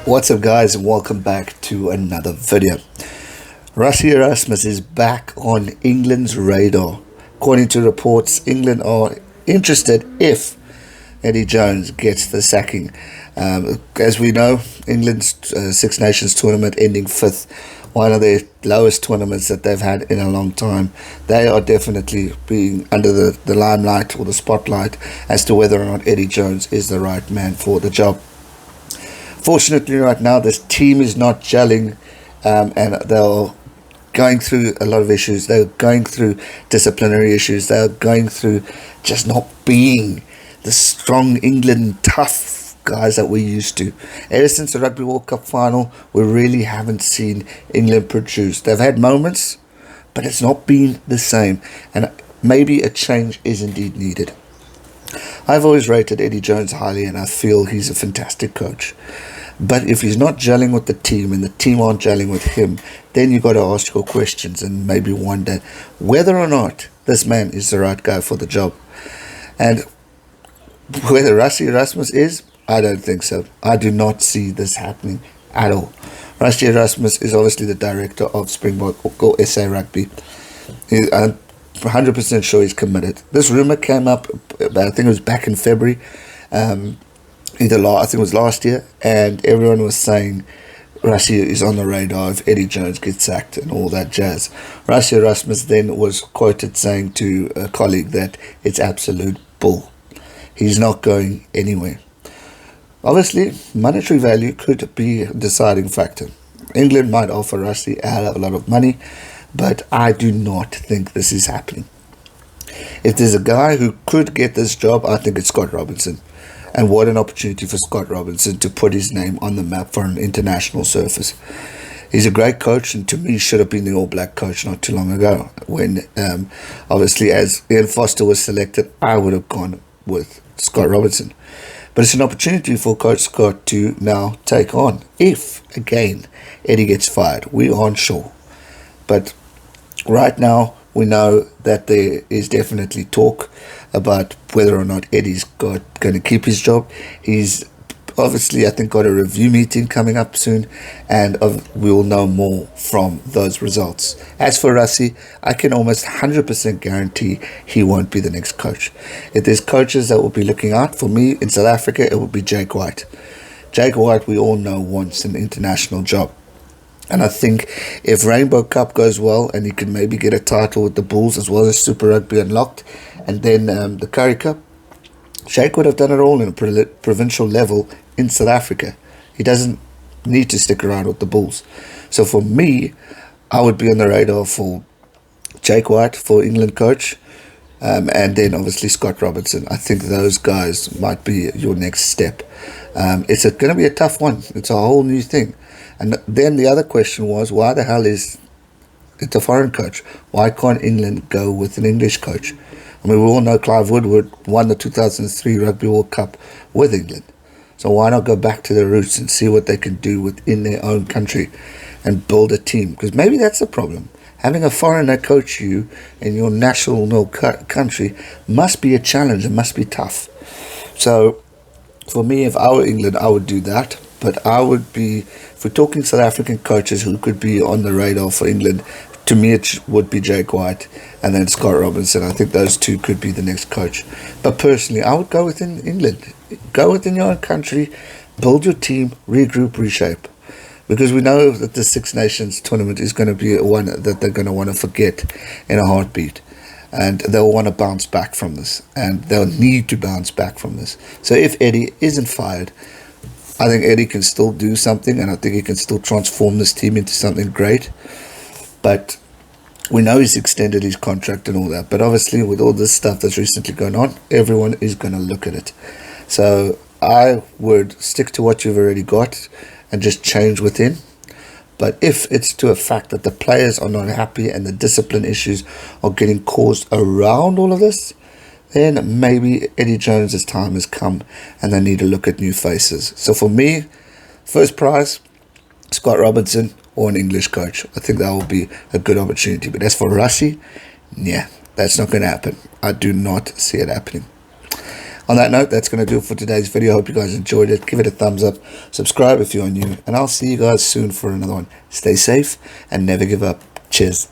What's up, guys, and welcome back to another video. Rassie Erasmus is back on England's radar. According to reports, England are interested if Eddie Jones gets the sacking. As we know, England's Six Nations tournament ending 5th, one of the lowest tournaments that they've had in a long time. They are definitely being under the limelight or the spotlight as to whether or not Eddie Jones is the right man for the job. Fortunately, right now, this team is not gelling, and they're going through a lot of issues. They're going through disciplinary issues. They're going through just not being the strong England, tough guys that we're used to. Ever since the Rugby World Cup final, we really haven't seen England produce. They've had moments, but it's not been the same, and maybe a change is indeed needed. I've always rated Eddie Jones highly, and I feel he's a fantastic coach. But if he's not gelling with the team and the team aren't gelling with him, then you've got to ask your questions and maybe wonder whether or not this man is the right guy for the job. And whether Rassie Erasmus is, I don't think so. I do not see this happening at all. Rassie Erasmus is obviously the director of Springbok or SA Rugby. I'm 100% sure he's committed. This rumor came up, I think it was back in February, I think it was last year, and everyone was saying Rassie is on the radar if Eddie Jones gets sacked and all that jazz. Rassie Erasmus then was quoted saying to a colleague that it's absolute bull. He's not going anywhere. Obviously, monetary value could be a deciding factor. England might offer Rassie a lot of money, but I do not think this is happening. If there's a guy who could get this job, I think it's Scott Robertson. And what an opportunity for Scott Robertson to put his name on the map for an international surface. He's a great coach, and to me should have been the All Black coach not too long ago. When obviously as Ian Foster was selected, I would have gone with Scott Robertson. But it's an opportunity for Coach Scott to now take on. If, again, Eddie gets fired, we aren't sure. But right now, we know that there is definitely talk about whether or not Eddie's going to keep his job. He's obviously, I think, got a review meeting coming up soon, and we will know more from those results. As for Rassie, I can almost 100% guarantee he won't be the next coach. If there's coaches that will be looking out for me in South Africa, it will be Jake White. Jake White, we all know, wants an international job. And I think if Rainbow Cup goes well and he can maybe get a title with the Bulls as well as Super Rugby Unlocked, and then the Curry Cup, Jake would have done it all in a provincial level in South Africa. He doesn't need to stick around with the Bulls. So for me, I would be on the radar for Jake White for England coach, and then obviously Scott Robertson. I think those guys might be your next step. It's going to be a tough one. It's a whole new thing. And then the other question was, why the hell is it a foreign coach? Why can't England go with an English coach? I mean, we all know Clive Woodward won the 2003 Rugby World Cup with England. So why not go back to their roots and see what they can do within their own country and build a team? Because maybe that's the problem. Having a foreigner coach you in your national country must be a challenge. It must be tough. So for me, if I were England, I would do that. But I would be, if we're talking South African coaches who could be on the radar for England, to me it would be Jake White and then Scott Robertson. I think those two could be the next coach. But personally, I would go within England. Go within your own country, build your team, regroup, reshape. Because we know that the Six Nations tournament is going to be one that they're going to want to forget in a heartbeat. And they'll want to bounce back from this. And they'll need to bounce back from this. So if Eddie isn't fired, I think Eddie can still do something, and I think he can still transform this team into something great. But we know he's extended his contract and all that. But obviously, with all this stuff that's recently going on, everyone is going to look at it. So I would stick to what you've already got and just change within. But if it's to a fact that the players are not happy and the discipline issues are getting caused around all of this, then maybe Eddie Jones' time has come and they need to look at new faces. So for me, first prize, Scott Robertson or an English coach. I think that will be a good opportunity. But as for Rassie, yeah, that's not going to happen. I do not see it happening. On that note, that's going to do it for today's video. Hope you guys enjoyed it. Give it a thumbs up, subscribe if you're new, and I'll see you guys soon for another one. Stay safe and never give up. Cheers.